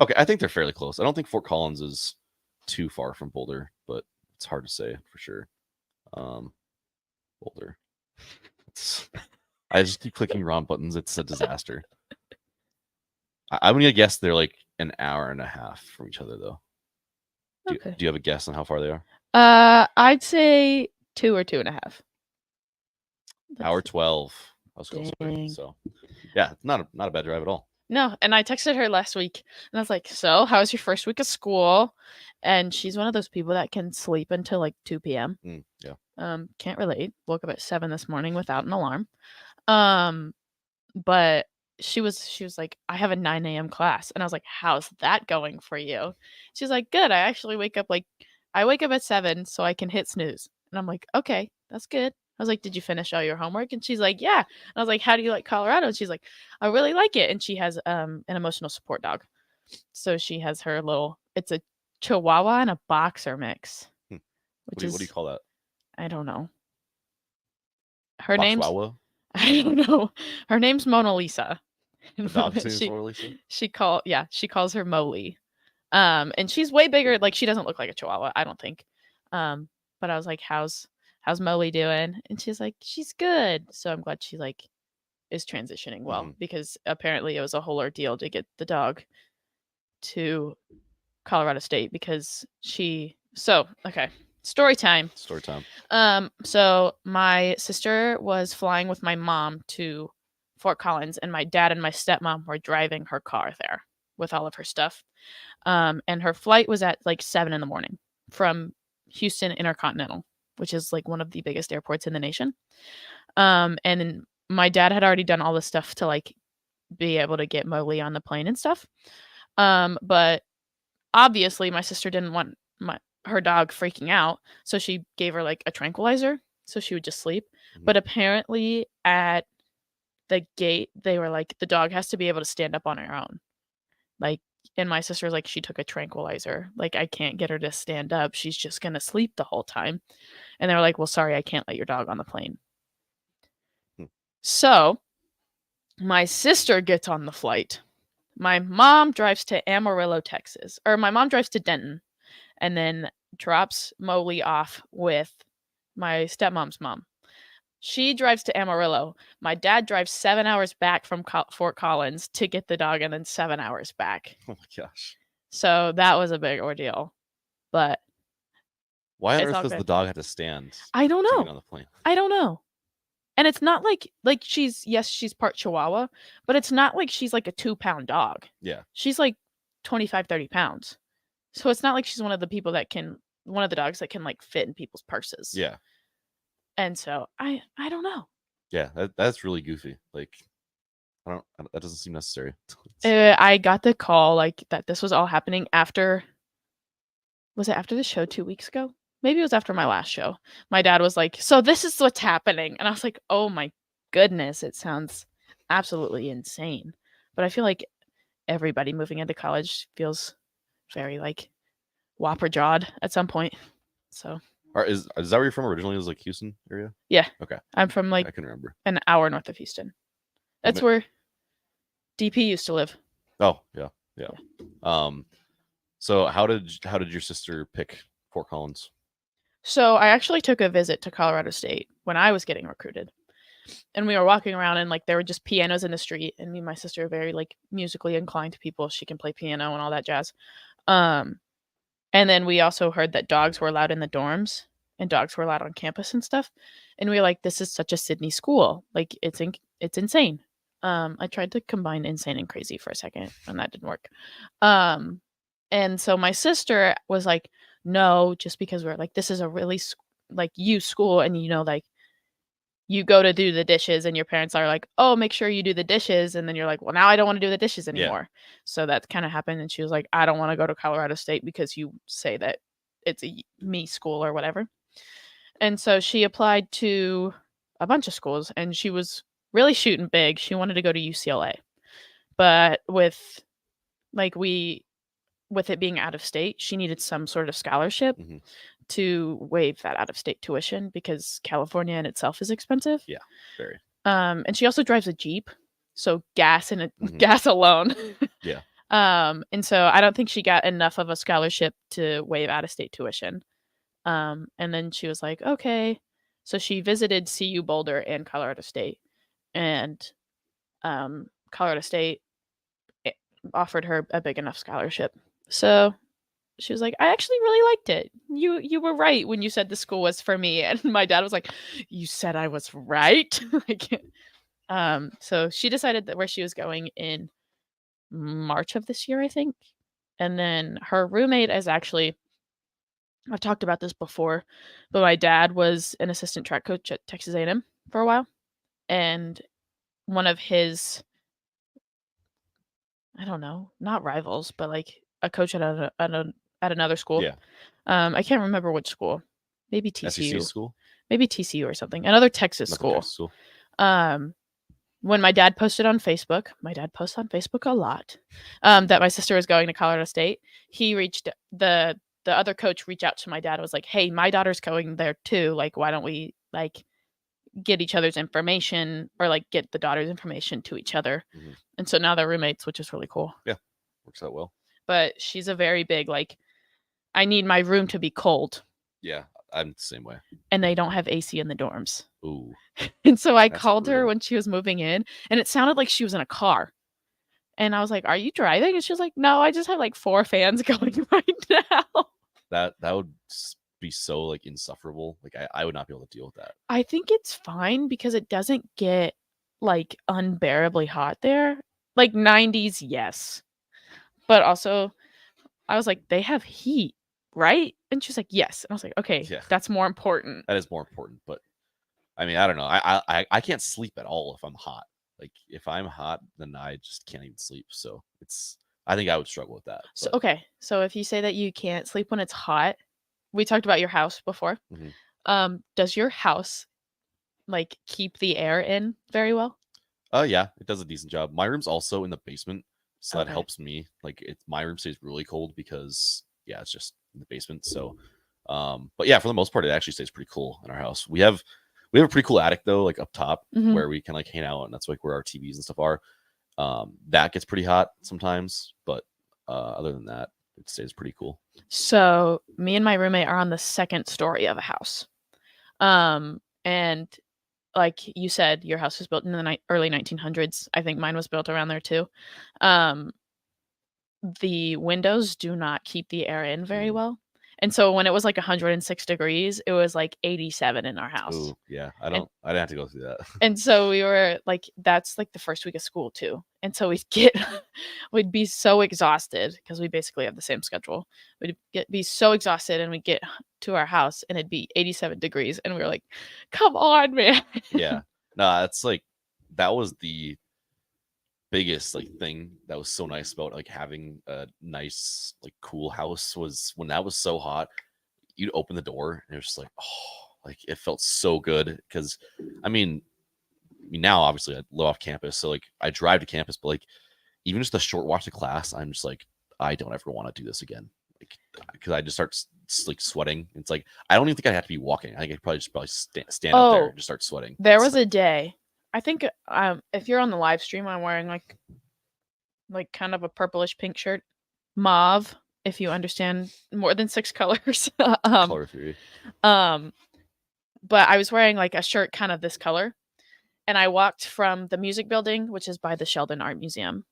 Okay, I think they're fairly close. I don't think Fort Collins is too far from Boulder, but it's hard to say for sure. Boulder. I just keep clicking wrong buttons. It's a disaster. I'm gonna guess they're like an hour and a half from each other, though. Do you have a guess on how far they are? I'd say 2 or 2.5. Hour 12. I was close. Dang. So, yeah, not a bad drive at all. No, and I texted her last week and I was like, "So, how was your first week of school?" And she's one of those people that can sleep until like 2 p.m. Yeah. Can't relate. Woke up at 7 this morning without an alarm. But she was like, "I have a 9 a.m. class." And I was like, "How's that going for you?" She's like, "Good. I actually wake up at 7 so I can hit snooze." And I'm like, "Okay, that's good." I was like, "Did you finish all your homework?" And she's like, "Yeah." And I was like, "How do you like Colorado?" And she's like, "I really like it." And she has an emotional support dog. So she has her it's a Chihuahua and a boxer mix. What Which do is you call that? I don't know. Her name's Chihuahua? I don't know. Her name's Mona Lisa. The dog's name's Mona Lisa? She calls her Molly. And she's way bigger. Like she doesn't look like a Chihuahua, I don't think. But I was like, how's Molly doing? And she's like, she's good. So I'm glad she like is transitioning well because apparently it was a whole ordeal to get the dog to Colorado State because okay. Story time. So my sister was flying with my mom to Fort Collins, and my dad and my stepmom were driving her car there with all of her stuff. And her flight was at like 7 a.m. from Houston Intercontinental, which is like one of the biggest airports in the nation. And then my dad had already done all this stuff to like be able to get Mowgli on the plane and stuff. But obviously my sister didn't want her dog freaking out, so she gave her like a tranquilizer so she would just sleep. But apparently at the gate they were like, the dog has to be able to stand up on her own. Like, and my sister's like, she took a tranquilizer. Like, I can't get her to stand up. She's just gonna sleep the whole time. And they were like, well, sorry, I can't let your dog on the plane. So my sister gets on the flight. My mom drives to Amarillo, Texas. Or my mom drives to Denton and then drops Mowgli off with my stepmom's mom. She drives to Amarillo. My dad drives 7 hours back from Fort Collins to get the dog and then 7 hours back. Oh my gosh. So that was a big ordeal. But why on it's earth all does good. the dog have to stand? I don't to know. get on the plane? I don't know. And it's not like she's part Chihuahua, but it's not like she's like a 2-pound dog. Yeah. She's like 25, 30 pounds. So it's not like she's one of the dogs that can like fit in people's purses. Yeah. And so I don't know. Yeah, that's really goofy. Like, that doesn't seem necessary. I got the call like that this was all happening after. Was it after the show 2 weeks ago? Maybe it was after my last show. My dad was like, "So this is what's happening," and I was like, "Oh my goodness, it sounds absolutely insane." But I feel like everybody moving into college feels very like whopper jawed at some point. So. Is that where you're from originally? Is like Houston area? Yeah. Okay. I'm from like I can remember. an hour north of Houston. That's where DP used to live. Oh, yeah. So how did your sister pick Fort Collins? So I actually took a visit to Colorado State when I was getting recruited. And we were walking around and like there were just pianos in the street, and me and my sister are very like musically inclined people. She can play piano and all that jazz. And then we also heard that dogs were allowed in the dorms and dogs were allowed on campus and stuff. And we were like, this is such a Sydney school. Like it's insane. I tried to combine insane and crazy for a second and that didn't work. And so my sister was like, no, just because we're like, this is a really like youth school. And like you go to do the dishes and your parents are like, oh, make sure you do the dishes. And then you're like, well, now I don't want to do the dishes anymore. Yeah. So that kind of happened. And she was like, I don't want to go to Colorado State because you say that it's a me school or whatever. And so she applied to a bunch of schools and she was really shooting big. She wanted to go to UCLA, but with it being out of state, she needed some sort of scholarship to waive that out of state tuition because California in itself is expensive. Yeah, very. And she also drives a Jeep, so gas gas alone. Yeah. And so I don't think she got enough of a scholarship to waive out of state tuition. And then she was like, okay. So she visited CU Boulder and Colorado State, and Colorado State offered her a big enough scholarship. So she was like, I actually really liked it. You were right when you said the school was for me. And my dad was like, you said I was right. Like, so she decided that where she was going in March of this year, I think. And then her roommate is actually, I've talked about this before, but my dad was an assistant track coach at Texas A&M for a while. And one of his, I don't know, not rivals, but like a coach at another school. Yeah. I can't remember which school. Maybe SEC TCU. school? Maybe TCU or something. Another Texas Another school. Texas school. When my dad posted on Facebook, my dad posts on Facebook a lot, that my sister was going to Colorado State, he reached the other coach reached out to my dad and was like, hey, my daughter's going there too. Like, why don't we like get each other's information or like get the daughter's information to each other? Mm-hmm. And so now they're roommates, which is really cool. Yeah. Works out well. But she's a very big, like, I need my room to be cold. Yeah. I'm the same way. And they don't have AC in the dorms. Ooh. And so I That's called her brutal. when she was moving in, and it sounded like she was in a car. And I was like, are you driving? And she was like, no, I just have like 4 fans going right now. That would be so like insufferable. Like I would not be able to deal with that. I think it's fine because it doesn't get like unbearably hot there. Like 90s, yes. But also, I was like, they have heat, right? And she's like, yes. And I was like, okay, Yeah. that's more important. That is more important. But I mean, I don't know. I can't sleep at all if I'm hot. Like if I'm hot, then I just can't even sleep. So I think I would struggle with that. So, but- okay. So if you say that you can't sleep when it's hot, we talked about your house before. Mhm. Does your house like keep the air in very well? Yeah, it does a decent job. My room's also in the basement, so that Okay. helps me. Like my room stays really cold because yeah, it's just in the basement. So but yeah, for the most part it actually stays pretty cool in our house. We have a pretty cool attic though, like up top Mhm. where we can like hang out, and that's like where our TVs and stuff are. That gets pretty hot sometimes, but other than that, it stays pretty cool. So me and my roommate are on the second story of a house. And like you said, your house was built in the early 1900s. I think mine was built around there too. The windows do not keep the air in very well. And so when it was like 106 degrees, it was like 87 in our house. Ooh, yeah. I didn't have to go through that. And so we were like, that's like the first week of school too. And so we'd be so exhausted because we basically have the same schedule. Be so exhausted and we'd get to our house and it'd be 87 degrees. And we were like, come on, man. Yeah. No, it's like that was the biggest like thing that was so nice about like having a nice like cool house was when that was so hot, you'd open the door and it was just like, oh, like it felt so good. Because I mean now obviously I live off campus, so like I drive to campus, but like even just a short walk to class, I'm just like, I don't ever want to do this again, like because I just start like sweating. It's like I don't even think I have to be walking. I think I'd probably stand up there and just start sweating. There was a day, I think if you're on the live stream, I'm wearing like kind of a purplish pink shirt, mauve, if you understand more than 6 colors. Color theory. But I was wearing like a shirt kind of this color, and I walked from the music building, which is by the Sheldon Art Museum,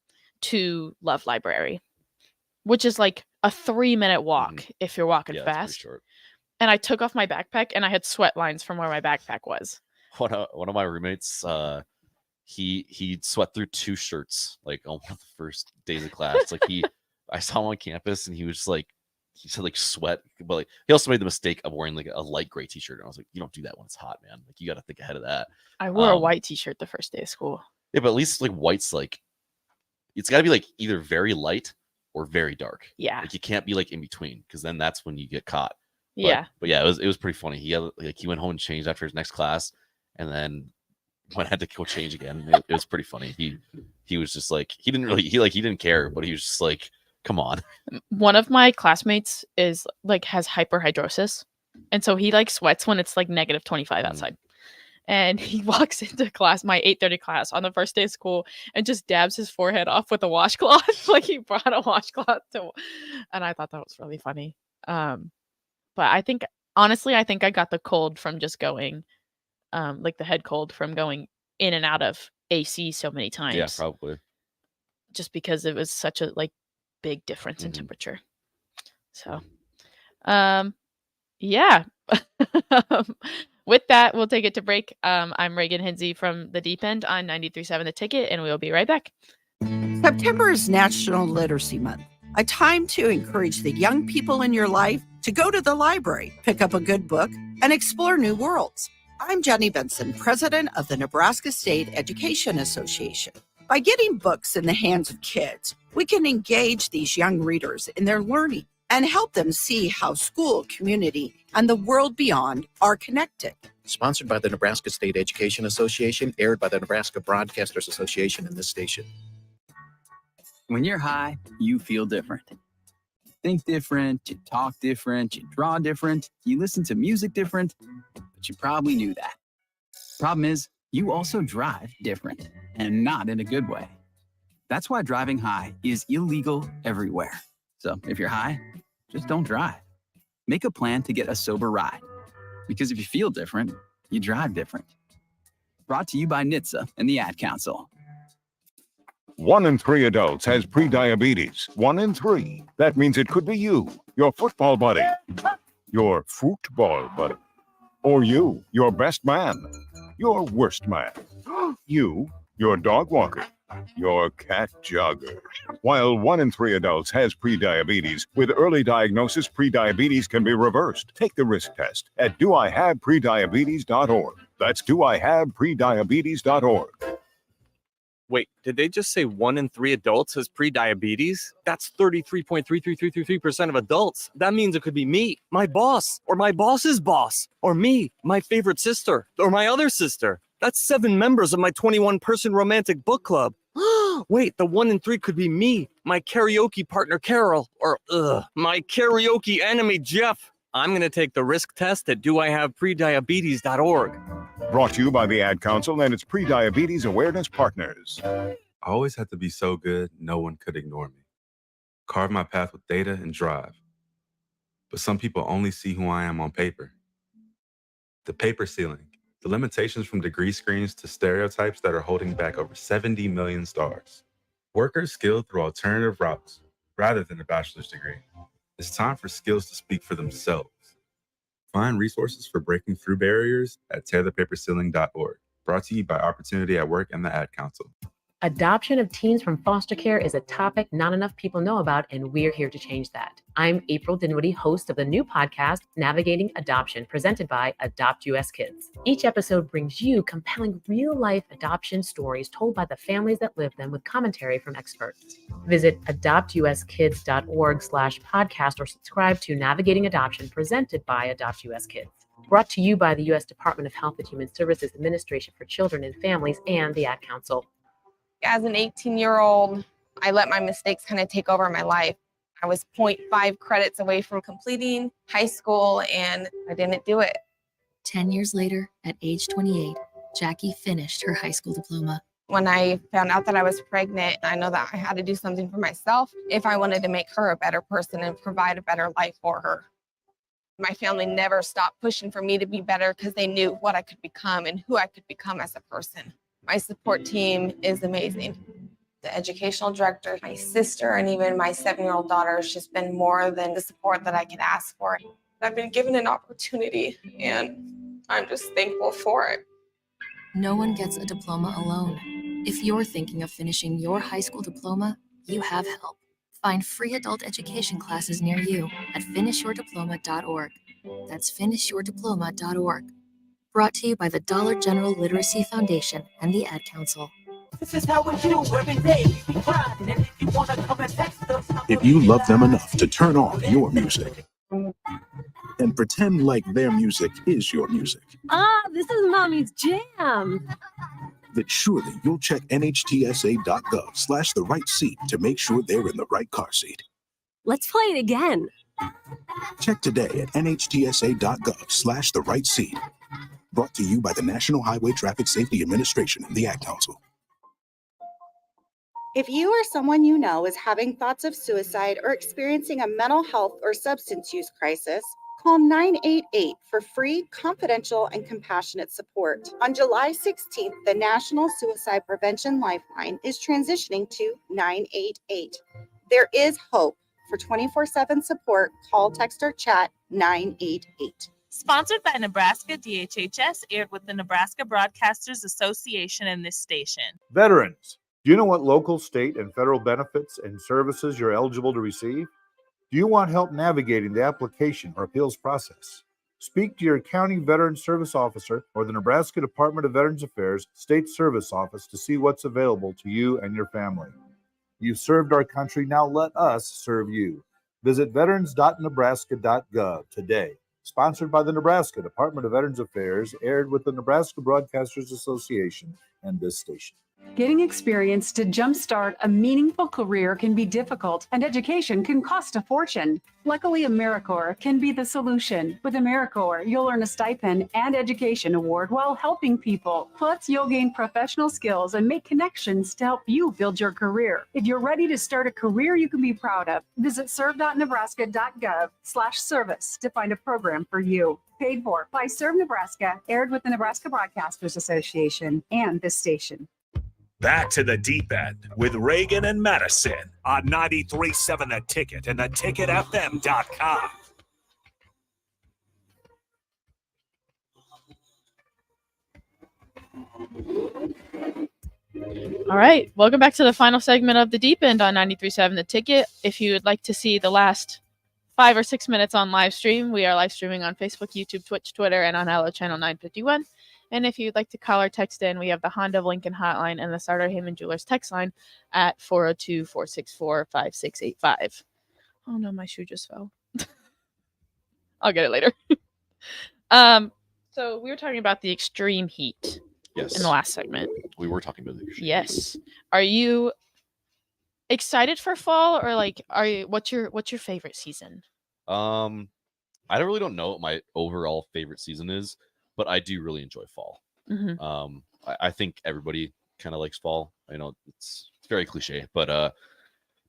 to Love Library, which is like a 3-minute walk if you're walking Yeah, it's pretty fast. short. And I took off my backpack and I had sweat lines from where my backpack was. One of my roommates, he sweat through 2 shirts like on one of the first days of class. Like I saw him on campus and he was like, he said like sweat, but like he also made the mistake of wearing like a light gray t-shirt. And I was like, you don't do that when it's hot, man. Like you got to think ahead of that. I wore a white t-shirt the first day of school. Yeah, but at least like white's like, it's got to be like either very light or very dark. Yeah. Like you can't be like in between because then that's when you get caught. Yeah. But yeah, it was pretty funny. He went home and changed after his next class, and then when I had to go change again, it was pretty funny. He was just like he didn't care, but he was just like, come on. One of my classmates is like has hyperhidrosis, and so he like sweats when it's like negative 25 outside. And he walks into class, my 8:30 class, on the first day of school, and just dabs his forehead off with a washcloth. Like he brought a washcloth and I thought that was really funny. But I think honestly, I think I got the cold from just going, like the head cold from going in and out of AC so many times. Yeah, probably. Just because it was such a like big difference in temperature. So, yeah. With that, we'll take it to break. I'm Reagan Hinsey from The Deep End on 93.7 The Ticket, and we'll be right back. September is National Literacy Month, a time to encourage the young people in your life to go to the library, pick up a good book, and explore new worlds. I'm Jenny Benson, president of the Nebraska State Education Association. By getting books in the hands of kids, we can engage these young readers in their learning and help them see how school, community, and the world beyond are connected. Sponsored by the Nebraska State Education Association, aired by the Nebraska Broadcasters Association and this station. When you're high, you feel different. Think different, you talk different, you draw different, you listen to music different, but you probably knew that. Problem is, you also drive different, and not in a good way. That's why driving high is illegal everywhere. So if you're high, just don't drive. Make a plan to get a sober ride. Because if you feel different, you drive different. Brought to you by NHTSA and the Ad Council. 1 in 3 adults has prediabetes. 1 in 3. That means it could be you, your football buddy, your football buddy, or you, your best man, your worst man, you, your dog walker, your cat jogger. While 1 in 3 adults has prediabetes, with early diagnosis, prediabetes can be reversed. Take the risk test at doihaveprediabetes.org. That's doihaveprediabetes.org. Wait, did they just say 1 in 3 adults has prediabetes? That's 33.33333% of adults. That means it could be me, my boss, or my boss's boss, or me, my favorite sister, or my other sister. That's 7 members of my 21-person romantic book club. Wait, the 1 in 3 could be me, my karaoke partner Carol, or my karaoke enemy Jeff. I'm going to take the risk test at doihaveprediabetes.org. Brought to you by the Ad Council and its prediabetes awareness partners. I always had to be so good, no one could ignore me. Carve my path with data and drive. But some people only see who I am on paper. The paper ceiling, the limitations from degree screens to stereotypes that are holding back over 70 million stars. Workers skilled through alternative routes rather than a bachelor's degree. It's time for skills to speak for themselves. Find resources for breaking through barriers at tearthepaperceiling.org. Brought to you by Opportunity at Work and the Ad Council. Adoption of teens from foster care is a topic not enough people know about, and we're here to change that. I'm April Dinwiddie, host of the new podcast, Navigating Adoption, presented by Adopt US Kids. Each episode brings you compelling real-life adoption stories told by the families that live them with commentary from experts. Visit adoptuskids.org/podcast or subscribe to Navigating Adoption, presented by Adopt US Kids. Brought to you by the U.S. Department of Health and Human Services Administration for Children and Families and the Ad Council. As an 18-year-old, I let my mistakes kind of take over my life. I was 0.5 credits away from completing high school, and I didn't do it. 10 years later, at age 28, Jackie finished her high school diploma. When I found out that I was pregnant, I know that I had to do something for myself if I wanted to make her a better person and provide a better life for her. My family never stopped pushing for me to be better because they knew what I could become and who I could become as a person. My support team is amazing. The educational director, my sister, and even my 7-year-old daughter has just been more than the support that I could ask for. I've been given an opportunity, and I'm just thankful for it. No one gets a diploma alone. If you're thinking of finishing your high school diploma, you have help. Find free adult education classes near you at finishyourdiploma.org. That's finishyourdiploma.org. Brought to you by the Dollar General Literacy Foundation and the Ad Council. This is how we do every day. We grind, and if you want to come and text us, if you love them enough to turn on your music and pretend like their music is your music, this is Mommy's jam. then surely you'll check nhtsa.gov/the right seat to make sure they're in the right car seat. Let's play it again. Check today at nhtsa.gov/the right seat. Brought to you by the National Highway Traffic Safety Administration and the Ad Council. If you or someone you know is having thoughts of suicide or experiencing a mental health or substance use crisis, call 988 for free, confidential, and compassionate support. On July 16th, the National Suicide Prevention Lifeline is transitioning to 988. There is hope For 24/7 support, call, text, or chat 988. Sponsored by Nebraska DHHS, aired with the Nebraska Broadcasters Association and this station. Veterans, do you know what local, state, and federal benefits and services you're eligible to receive? Do you want help navigating the application or appeals process? Speak to your county veteran service officer or the Nebraska Department of Veterans Affairs State Service Office to see what's available to you and your family. You've served our country, now let us serve you. Visit veterans.nebraska.gov today. Sponsored by the Nebraska Department of Veterans Affairs, aired with the Nebraska Broadcasters Association and this station. Getting experience to jumpstart a meaningful career can be difficult, and education can cost a fortune. Luckily, AmeriCorps can be the solution. With AmeriCorps, you'll earn a stipend and education award while helping people. Plus, you'll gain professional skills and make connections to help you build your career. If you're ready to start a career you can be proud of, visit serve.nebraska.gov/service to find a program for you. Paid for by Serve Nebraska, aired with the Nebraska Broadcasters Association and this station. Back to the deep end with Reagan and Madison on 93.7 The Ticket and theticketfm.com. All right, welcome back to the final segment of the Deep End on 93.7 The Ticket. If you would like to see the last 5 or 6 minutes on live stream, we are live streaming on Facebook, YouTube, Twitch, Twitter, and on Hello Channel 951. And if you'd like to call or text in, we have the Honda of Lincoln hotline and the Sartor Heyman Jewelers text line at 402-464-5685. Oh no, my shoe just fell. I'll get it later. So we were talking about the extreme heat in the last segment. We were talking about the extreme Yes. Are you excited for fall, or what's your favorite season? I really don't know what my overall favorite season is, but I do really enjoy fall. Mhm. I think everybody kind of likes fall. I know it's very cliche, but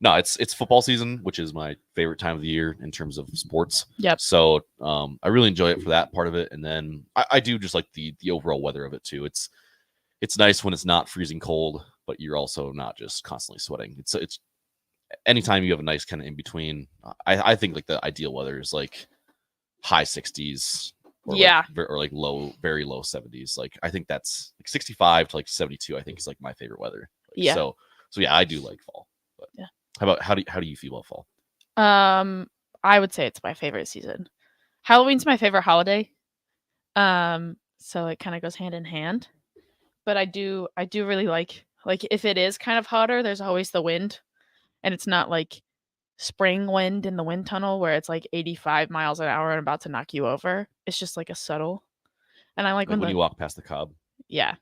no, it's football season, which is my favorite time of the year in terms of sports. Yep. So I really enjoy it for that part of it, and then I do just like the overall weather of it too. It's nice when it's not freezing cold, but you're also not just constantly sweating. It's anytime you have a nice kind of in between. I think like the ideal weather is like high 60s. Or like low, very low 70s. Like I think that's like 65 to like 72. I think is like my favorite weather. Like, So yeah, I do like fall. But yeah. How do you feel about fall? I would say it's my favorite season. Halloween's my favorite holiday. So it kind of goes hand in hand. But I do really like if it is kind of hotter, there's always the wind, and it's not like spring wind in the wind tunnel where it's like 85 miles an hour and about to knock you over. It's just like a subtle. And I like when you walk past the cob. Yeah.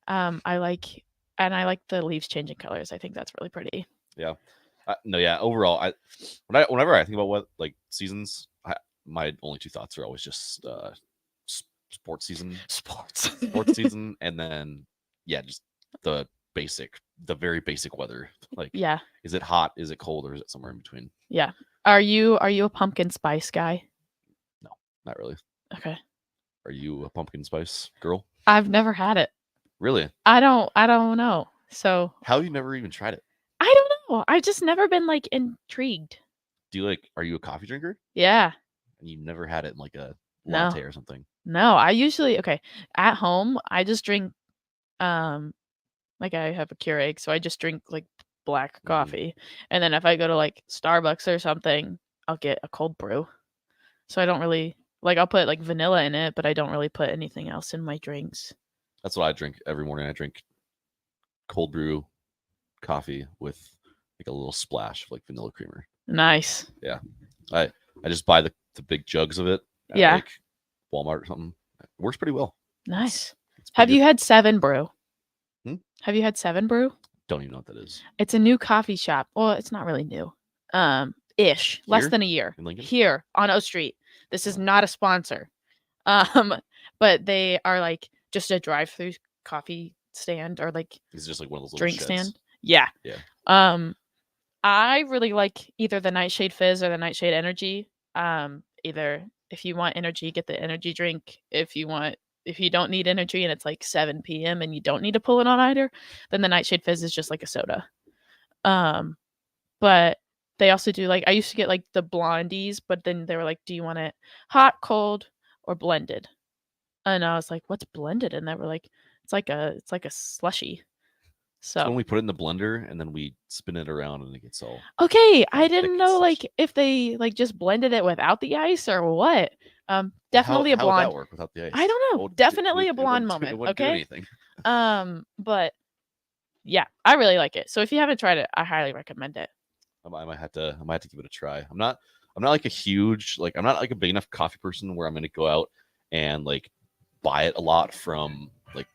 I like the leaves changing colors. I think that's really pretty. Yeah. No, yeah. Overall, whenever I think about what like seasons, my only two thoughts are always just sports season, sports season, and then just the very basic weather. Like, is it hot? Is it cold? Or is it somewhere in between? Yeah. Are you a pumpkin spice guy? No, not really. Okay. Are you a pumpkin spice girl? I've never had it. Really? I don't know. So how have you never even tried it? I don't know. I've just never been like intrigued. Are you a coffee drinker? Yeah. And you've never had it in like a latte or something? No, I usually at home I just drink like I have a Keurig, so I just drink like black coffee. And then if I go to like Starbucks or something, I'll get a cold brew. So I don't really I'll put like vanilla in it, but I don't really put anything else in my drinks. That's what I drink every morning. I drink cold brew coffee with like a little splash of like vanilla creamer. Nice. Yeah. I just buy the big jugs of it at like Walmart or something. It works pretty well. Nice. Have you had 7 Brew? Have you had 7 Brew? Don't even know what that is. It's a new coffee shop. Well, it's not really new. Ish. Less than a year. In Lincoln? Here on O Street. This is not a sponsor. But they are like just a drive-through coffee stand, or like it's just like one of those drink little sheds. stand. Yeah. Yeah. I really like either the Nightshade Fizz or the Nightshade Energy. Either if you want energy, get the energy drink. If you don't need energy and it's like 7 p.m. and you don't need to pull it on either, then the Nightshade Fizz is just like a soda. But they also do like I used to get like the blondies, but then they were like, "Do you want it hot, cold, or blended?" And I was like, "What's blended?" And they were like, "It's like a slushy." So when So we put it in the blender and then we spin it around and it gets all okay, I thick didn't and know slushy. like if they like just blended it without the ice or what. Definitely a How would that blonde. work without the ice? I don't know. Well, Definitely a it blonde wouldn't do- moment. It wouldn't do Okay. anything. But yeah, I really like it. So if you haven't tried it, I highly recommend it. I might have to give it a try. I'm not like a huge like I'm not like a big enough coffee person where I'm gonna go out and like buy it a lot from like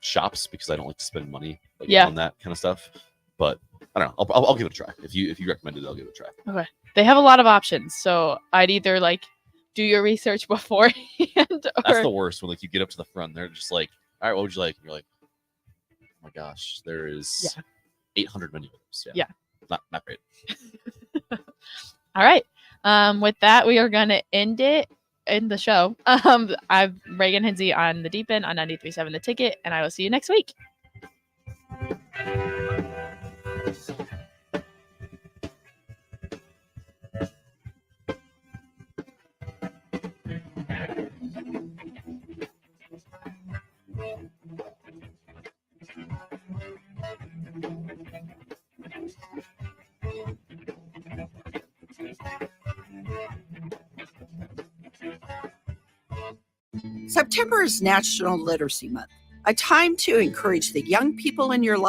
shops because I don't like to spend money like Yeah. on that kind of stuff. But I don't know. I'll give it a try. If you recommend it, I'll give it a try. Okay. They have a lot of options. So I'd either like do your research beforehand That's the or worst when like you get up to the front, and they're just like, "All right, what would you like?" And you're like, "Oh my gosh, there is 800 menu items." Yeah. Not great. all right. With that, we are gonna end it in the show. I'm Reagan Hinsey on the Deep End on 93.7 The Ticket, and I will see you next week. September is National Literacy Month, a time to encourage the young people in your life